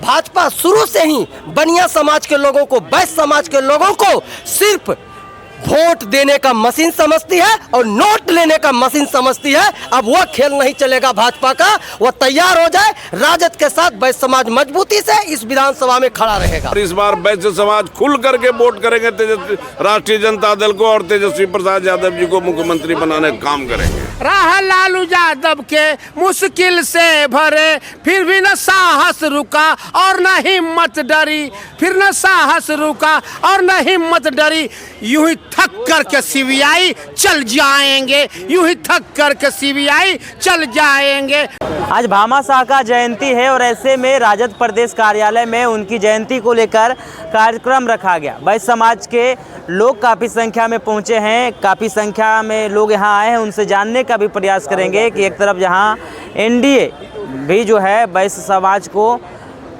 भाजपा शुरू से ही बनिया समाज के लोगों को, वैश्य समाज के लोगों को सिर्फ वोट देने का मशीन समझती है और नोट लेने का मशीन समझती है। अब वह खेल नहीं चलेगा भाजपा का, वह तैयार हो जाए। राजद के साथ वैश्य समाज मजबूती से इस विधानसभा में खड़ा रहेगा। इस बार वैश्य समाज खुल करके वोट करेंगे तेजस्वी राष्ट्रीय जनता दल को और तेजस्वी प्रसाद यादव जी को मुख्यमंत्री बनाने का काम करेंगे। राह लालू यादव के मुश्किल से भरे, फिर भी न साहस रुका और न हिम्मत डरी, फिर न साहस रुका और न हिम्मत डरी। यूं ही थक करके सीबीआई चल जाएंगे, यूं ही थक करके सीबीआई चल जाएंगे। आज भामाशाह का जयंती है और ऐसे में राजद प्रदेश कार्यालय में उनकी जयंती को लेकर कार्यक्रम रखा गया। वैश्य समाज के लोग काफ़ी संख्या में पहुंचे हैं, काफ़ी संख्या में लोग यहां आए हैं। उनसे जानने का भी प्रयास करेंगे कि एक तरफ जहां एनडीए भी जो है वैश्य समाज को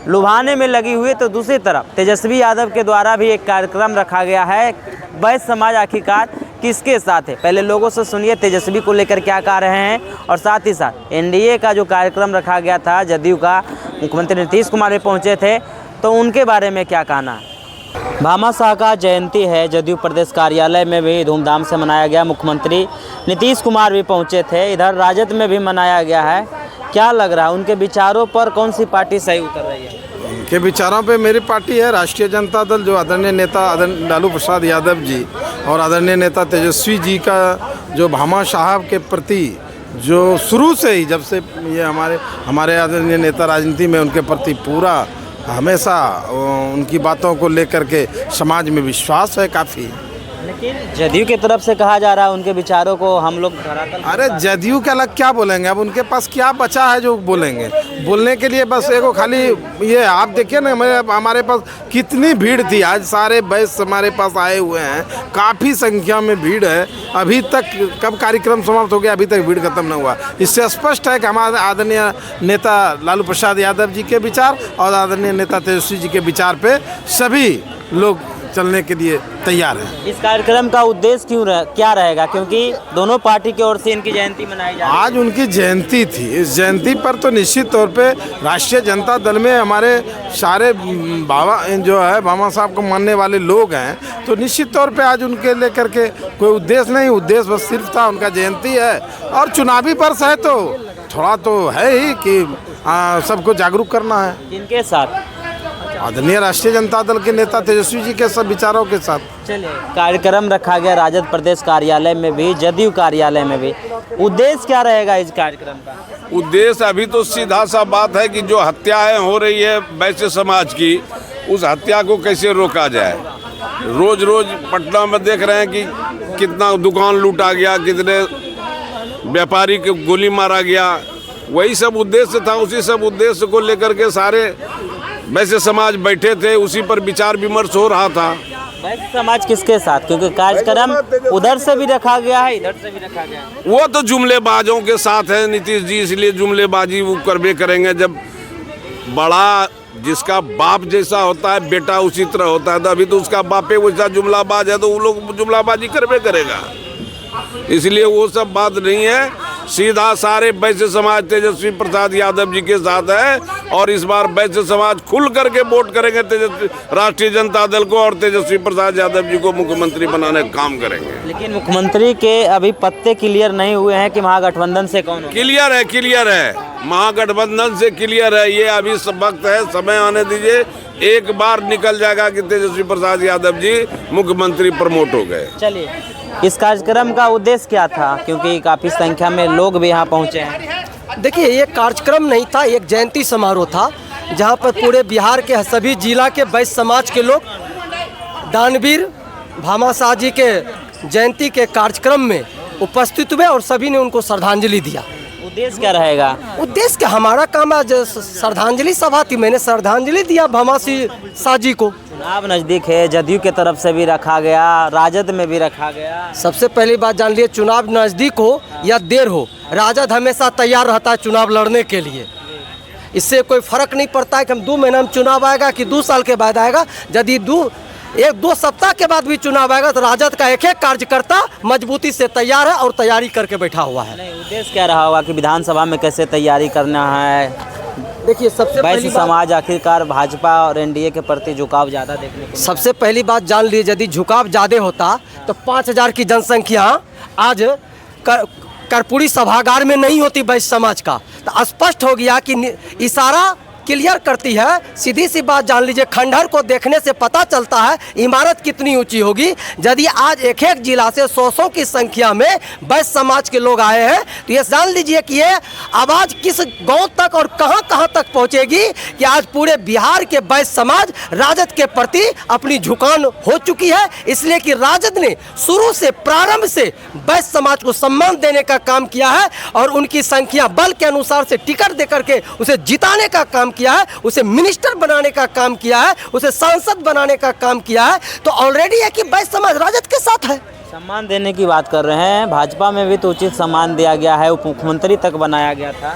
लुभाने में लगी हुई है, तो दूसरी तरफ तेजस्वी यादव के द्वारा भी एक कार्यक्रम रखा गया है। वैश्य समाज आखिरकार किसके साथ है, पहले लोगों से सुनिए तेजस्वी को लेकर क्या कह रहे हैं, और साथ ही साथ एनडीए का जो कार्यक्रम रखा गया था, जदयू का मुख्यमंत्री नीतीश कुमार भी पहुंचे थे, तो उनके बारे में क्या कहना है। भामाशाह का जयंती है, जदयू प्रदेश कार्यालय में भी धूमधाम से मनाया गया। मुख्यमंत्री नीतीश कुमार भी पहुंचे थे, इधर राजद में भी मनाया गया है। क्या लग रहा है, उनके विचारों पर कौन सी पार्टी सही उतर रही है? उनके विचारों पे मेरी पार्टी है राष्ट्रीय जनता दल, जो आदरणीय नेता लालू प्रसाद यादव जी और आदरणीय नेता तेजस्वी जी का जो भामाशाह के प्रति जो शुरू से ही, जब से ये हमारे आदरणीय नेता राजनीति में, उनके प्रति पूरा हमेशा उनकी बातों को लेकर के समाज में विश्वास है काफ़ी। लेकिन जदयू की तरफ से कहा जा रहा है उनके विचारों को हम लोग धरातल। अरे जदयू के अलग क्या बोलेंगे, अब उनके पास क्या बचा है जो बोलेंगे? बोलने के लिए बस एगो खाली ये आप देखिए ना, हमारे पास कितनी भीड़ थी। आज सारे वैश्य हमारे पास आए हुए हैं, काफ़ी संख्या में भीड़ है। अभी तक कब कार्यक्रम समाप्त हो गया, अभी तक भीड़ खत्म नहीं हुआ। इससे स्पष्ट है कि हमारे आदरणीय नेता लालू प्रसाद यादव जी के विचार और आदरणीय नेता तेजस्वी जी के विचार पे सभी लोग चलने के लिए तैयार हैं। इस कार्यक्रम का उद्देश्य क्या रहेगा, क्योंकि दोनों पार्टी की ओर से इनकी जयंती मनाई जा रही है। आज उनकी जयंती थी, इस जयंती पर तो निश्चित तौर पे राष्ट्रीय जनता दल में हमारे सारे बाबा जो है भामाशाह को मानने वाले लोग हैं, तो निश्चित तौर पे आज उनके लेकर के कोई उद्देश्य नहीं, उद्देश्य बस सिर्फ था उनका जयंती है। और चुनावी वर्ष है तो थोड़ा तो है ही कि सबको जागरूक करना है। इनके साथ आदरणीय राष्ट्रीय जनता दल के नेता तेजस्वी जी के सब विचारों के साथ। चलिए, कार्यक्रम रखा गया राजद प्रदेश कार्यालय में भी, जदयू कार्यालय में भी। उद्देश्य क्या रहेगा इस कार्यक्रम का? उद्देश्य अभी तो सीधा सा बात है कि जो हत्याएं हो रही है वैश्य समाज की, उस हत्या को कैसे रोका जाए। रोज रोज पटना में देख रहे हैं कि कितना दुकान लूटा गया, कितने व्यापारी को गोली मारा गया। वही सब उद्देश्य था, उसी सब उद्देश्य को लेकर के सारे वैश्य समाज बैठे थे, उसी पर विचार विमर्श हो रहा था। वैश्य समाज किसके साथ, क्योंकि कार्यक्रम उधर से भी रखा गया है, इधर से भी रखा गया है। वो तो जुमलेबाजों के साथ है नीतीश जी, इसलिए जुमलेबाजी वो करबे करेंगे। जब बड़ा जिसका बाप जैसा होता है, बेटा उसी तरह होता है, तो अभी तो उसका बापे वैसा जुमलाबाज है, तो वो लोग जुमलाबाजी करबे करेगा। इसलिए वो सब बात नहीं है। सीधा सारे वैश्य समाज तेजस्वी प्रसाद यादव जी के साथ है, और इस बार वैश्य समाज खुल करके वोट करेंगे तेजस्वी राष्ट्रीय जनता दल को और तेजस्वी प्रसाद यादव जी को मुख्यमंत्री बनाने का काम करेंगे। लेकिन मुख्यमंत्री के अभी पत्ते क्लियर नहीं हुए हैं कि महागठबंधन से कौन हो। क्लियर है, महागठबंधन से क्लियर है। ये अभी वक्त है, समय आने दीजिए, एक बार निकल जाएगा कि तेजस्वी प्रसाद यादव जी मुख्यमंत्री प्रमोट हो गए। चलिए, इस कार्यक्रम का उद्देश्य क्या था, क्योंकि काफ़ी संख्या में लोग भी यहाँ पहुँचे हैं। देखिए, ये कार्यक्रम नहीं था, एक जयंती समारोह था, जहाँ पर पूरे बिहार के सभी जिला के वैश्य समाज के लोग दानवीर भामाशाह जी के जयंती के कार्यक्रम में उपस्थित हुए और सभी ने उनको श्रद्धांजलि दिया। उद्देश्य क्या रहेगा? उद्देश्य क्या, हमारा काम है, श्रद्धांजलि सभा थी, मैंने श्रद्धांजलि दिया भामाशाह जी को। चुनाव नज़दीक है, जदयू की तरफ से भी रखा गया, राजद में भी रखा गया। सबसे पहली बात जान लिए, चुनाव नज़दीक हो या देर हो, राजद हमेशा तैयार रहता है चुनाव लड़ने के लिए। इससे कोई फर्क नहीं पड़ता है कि हम 2 महीना में चुनाव आएगा कि 2 साल के बाद आएगा। यदि 1-2 सप्ताह के बाद भी चुनाव आएगा तो राजद का एक कार्यकर्ता मजबूती से तैयार है और तैयारी करके बैठा हुआ है। नहीं, उद्देश्य क्या रहा होगा कि विधानसभा में कैसे तैयारी करना है? देखिए सबसे वैश्य पहली बात, समाज आखिरकार भाजपा और एनडीए के प्रति झुकाव ज़्यादा देखने को सबसे पहली बात जान लीजिए, यदि झुकाव ज़्यादा होता तो 5,000 की जनसंख्या आज कर्पूरी सभागार में नहीं होती वैश्य समाज का। तो स्पष्ट हो गया कि इशारा क्लियर करती है। सीधी सी बात जान लीजिए, खंडहर को देखने से पता चलता है इमारत कितनी ऊंची होगी। यदि आज एक एक जिला से 100 की संख्या में वैश्य समाज के लोग आए हैं तो ये जान लीजिए कि ये आवाज़ किस गांव तक और कहां तक पहुंचेगी कि आज पूरे बिहार के वैश्य समाज राजद के प्रति अपनी झुकान हो चुकी है। इसलिए कि राजद ने शुरू से प्रारंभ से वैश्य समाज को सम्मान देने का काम किया है और उनकी संख्या बल के अनुसार से टिकट देकर के उसे जिताने का काम किया है, उसे मिनिस्टर बनाने का काम किया है, उसे सांसद बनाने का काम किया है। तो ऑलरेडी है कि वैश्य समाज राजद के साथ है। सम्मान देने की बात कर रहे हैं, भाजपा में भी तो उचित सम्मान दिया गया है, उप मुख्यमंत्री तक बनाया गया था।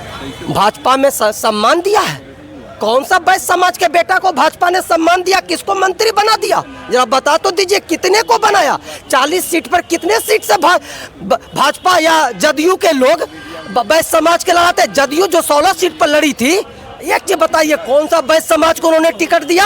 भाजपा में सम्मान दिया है? कौन सा वैश्य समाज के बेटा को भाजपा ने सम्मान दिया? किसको मंत्री बना दिया? जरा बता तो दीजिए, कितने को बनाया? 40 सीट पर कितने सीट से भाजपा या जदयू के लोग वैश्य समाज के लड़ाते? जदयू जो 16 सीट पर लड़ी थी, एक चीज बताइए, कौन सा वैश्य समाज को उन्होंने टिकट दिया?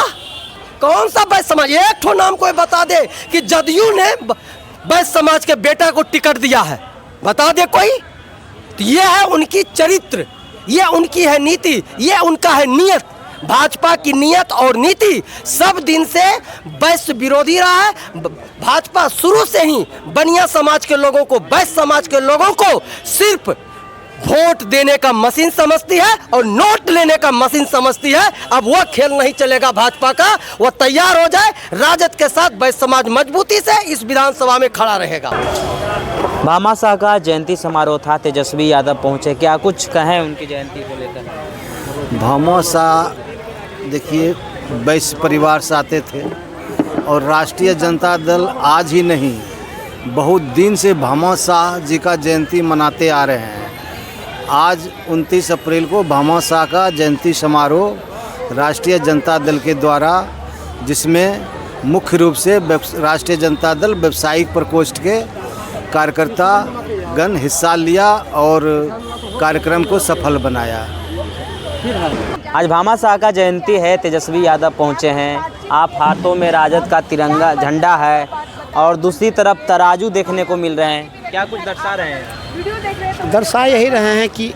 कौन सा वैश्य समाज? एक ठो नाम कोई बता दे कि जदयू ने वैश्य समाज के बेटा को टिकट दिया है, बता दे कोई। तो ये है उनकी चरित्र, ये उनकी है नीति, ये उनका है नियत। भाजपा की नियत और नीति सब दिन से वैश्य विरोधी रहा है। भाजपा शुरू से ही बनिया समाज के लोगों को, वैश्य समाज के लोगों को सिर्फ वोट देने का मशीन समझती है और नोट लेने का मशीन समझती है। अब वह खेल नहीं चलेगा भाजपा का, वह तैयार हो जाए। राजद के साथ वैश्य समाज मजबूती से इस विधानसभा में खड़ा रहेगा। भामाशाह का जयंती समारोह था, तेजस्वी यादव पहुंचे, क्या कुछ कहें उनकी जयंती को लेकर? भामाशाह देखिए वैश्य परिवार से आते थे और राष्ट्रीय जनता दल आज ही नहीं बहुत दिन से भामाशाह जी का जयंती मनाते आ रहे हैं। आज 29 अप्रैल को भामाशाह का जयंती समारोह राष्ट्रीय जनता दल के द्वारा, जिसमें मुख्य रूप से राष्ट्रीय जनता दल व्यावसायिक प्रकोष्ठ के कार्यकर्ता गण हिस्सा लिया और कार्यक्रम को सफल बनाया। आज भामाशाह का जयंती है, तेजस्वी यादव पहुंचे हैं, आप हाथों में राजद का तिरंगा झंडा है और दूसरी तरफ तराजू देखने को मिल रहे हैं, क्या कुछ दर्शा रहे हैं? दर्शा यही रहे हैं कि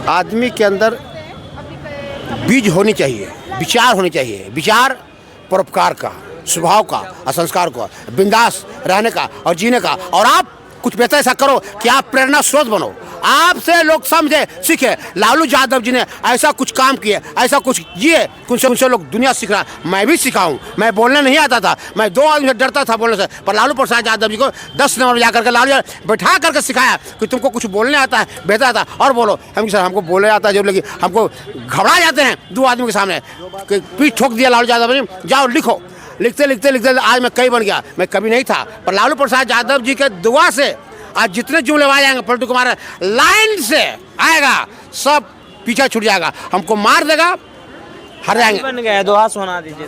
आदमी के अंदर बीज होनी चाहिए, विचार होनी चाहिए, विचार परोपकार का, स्वभाव का और संस्कार का, बिंदास रहने का और जीने का। और आप कुछ बेहतर ऐसा करो कि आप प्रेरणा स्रोत बनो, आपसे लोग समझे सीखे। लालू यादव जी ने ऐसा कुछ काम किए, ऐसा कुछ जिए, कुछ उनसे लोग दुनिया सीख रहा। मैं भी सिखाऊं, मैं बोलने नहीं आता था, मैं 2 आदमी से डरता था बोलने से, पर लालू प्रसाद यादव जी को 10 नंबर जाकर के लालू बैठा करके सिखाया कि तुमको कुछ बोलने आता है, बेहतर आता है और बोलो। हम सर हमको बोलने आता है, जो लेकिन हमको घबरा जाते हैं 2 आदमी के सामने। पीठ ठोक दिया लालू यादव ने, जाओ लिखो। लिखते लिखते लिखते आज मैं कई बन गया, मैं कभी नहीं था। पर लालू प्रसाद यादव जी के दुआ से आज जितने जुमले आ जाएंगे पलटू कुमार लाइन से आएगा, सब पीछा छूट जाएगा, हमको मार देगा, हर जाएंगे। बन गए, दोहा सुना दीजिए।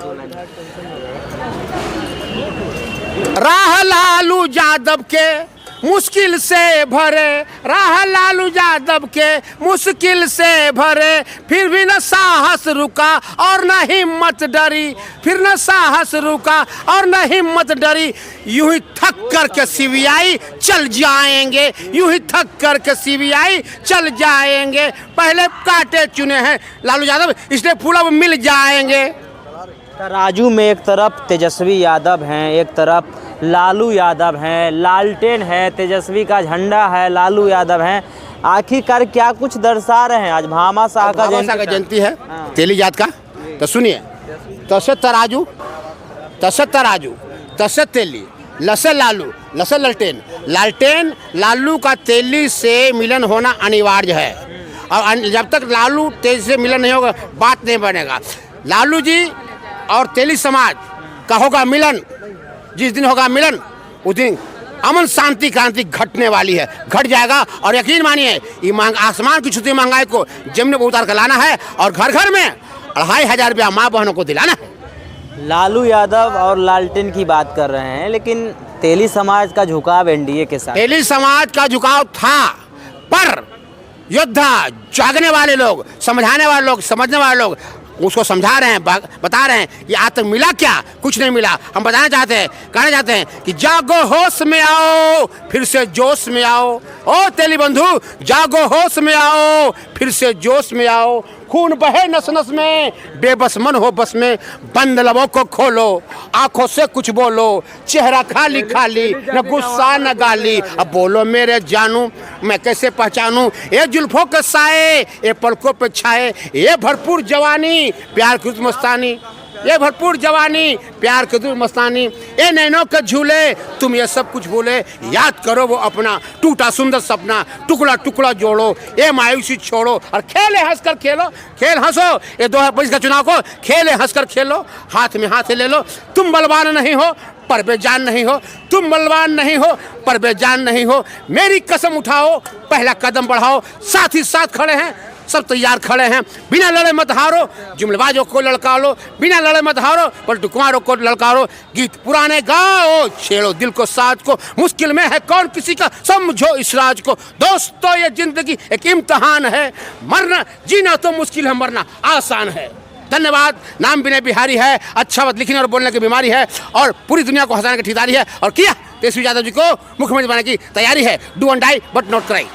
राह लालू यादव के मुश्किल से भरे, राह लालू यादव के मुश्किल से भरे, फिर भी न साहस रुका और न हिम्मत डरी, फिर न साहस रुका और न हिम्मत डरी। यूं ही थक करके सीबीआई चल जाएंगे, यूं ही थक करके सीबीआई चल जाएंगे। पहले काटे चुने हैं लालू यादव, इसलिए फूल अब मिल जाएंगे। तराजू में एक तरफ तेजस्वी यादव हैं, एक तरफ लालू यादव हैं, लालटेन है, तेजस्वी का झंडा है, लालू यादव हैं, आखिरकार क्या कुछ दर्शा रहे हैं? आज भामाशाह का जयंती है, तेली जात का। तो सुनिए, तसे तराजू, तसे तराजू, तसे तेली, लसे लालू, लसे लालटेन। लालटेन लालू का तेली से मिलन होना अनिवार्य है, और जब तक लालू तेली से मिलन नहीं होगा बात नहीं बनेगा। लालू जी और तेली समाज का होगा मिलन, जिस दिन होगा मिलन उस दिन अमन शांति क्रांति घटने वाली है, घट जाएगा। और यकीन मानिए, ये आसमान की छुट्टी महंगाई को जमीन पर उतार कर लाना है और घर घर में 2500 रुपया माँ बहनों को दिलाना है। लालू यादव और लालटेन की बात कर रहे हैं, लेकिन तेली समाज का झुकाव एनडीए के साथ। तेली समाज का झुकाव था, पर योद्धा, जागने वाले लोग, समझाने वाले लोग, समझने वाले लोग उसको समझा रहे हैं, बता रहे हैं ये आज तक मिला क्या, कुछ नहीं मिला। हम बताना चाहते हैं, कहना चाहते हैं कि जागो होश में आओ, फिर से जोश में आओ। ओ तेली बंधु, जागो होश में आओ, फिर से जोश में आओ। खून बहे नस नस में, बेबस मन हो बस में। बंद लबों को खोलो, आंखों से कुछ बोलो। चेहरा खाली खाली, न गुस्सा न गाली। अब बोलो मेरे जानू, मैं कैसे पहचानूं ये जुल्फों के साए, ये पलकों पे छाए। ये भरपूर जवानी, प्यार की मस्तानी। ये भरपूर जवानी, प्यार की मस्तानी। ये नैनों के झूले, तुम ये सब कुछ भूले। याद करो वो अपना टूटा सुंदर सपना, टुकड़ा टुकड़ा जोड़ो। ये मायूसी छोड़ो और खेले हंसकर खेलो। खेल हंसो, ये 2025 का चुनाव को खेले हंसकर खेलो। हाथ में हाथ ले लो। तुम बलवान नहीं हो पर बेजान नहीं हो, तुम बलवान नहीं हो पर बेजान नहीं हो। मेरी कसम उठाओ, पहला कदम बढ़ाओ। साथ ही साथ खड़े हैं, सब तैयार खड़े हैं। बिना लड़े मत हारो, जुमलेबाजों को ललकारो। बिना लड़े मत हारो, पलटुकुमारों को ललकारो। गीत पुराने गाओ, छेड़ो दिल को साज को। मुश्किल में है कौन किसी का, समझो इस राज को। दोस्तों ये जिंदगी एक इम्तिहान है, मरना जीना तो मुश्किल है, मरना आसान है। धन्यवाद। नाम विनय बिहारी है। अच्छा बात लिखने और बोलने की बीमारी है और पूरी दुनिया को हंसाने की ठेकेदारी है। और किया तेजस्वी यादव जी को मुख्यमंत्री बनाने की तैयारी है। Do and die but not cry.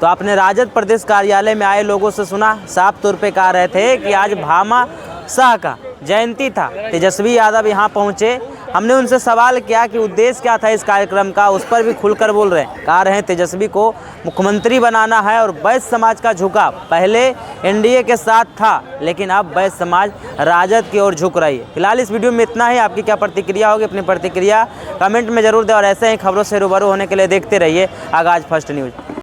तो आपने राजद प्रदेश कार्यालय में आए लोगों से सुना, साफ तौर पे कह रहे थे कि आज भामा शाह का जयंती था। तेजस्वी यादव यहाँ पहुँचे, हमने उनसे सवाल किया कि उद्देश्य क्या था इस कार्यक्रम का, उस पर भी खुलकर बोल रहे हैं। कह रहे हैं तेजस्वी को मुख्यमंत्री बनाना है और वैश्य समाज का झुकाव पहले एनडीए के साथ था, लेकिन अब वैश्य समाज राजद की ओर झुक रही है। फिलहाल इस वीडियो में इतना ही। आपकी क्या प्रतिक्रिया होगी, अपनी प्रतिक्रिया कमेंट में जरूर दें और ऐसे ही खबरों से रूबरू होने के लिए देखते रहिए आगाज़ फर्स्ट न्यूज़।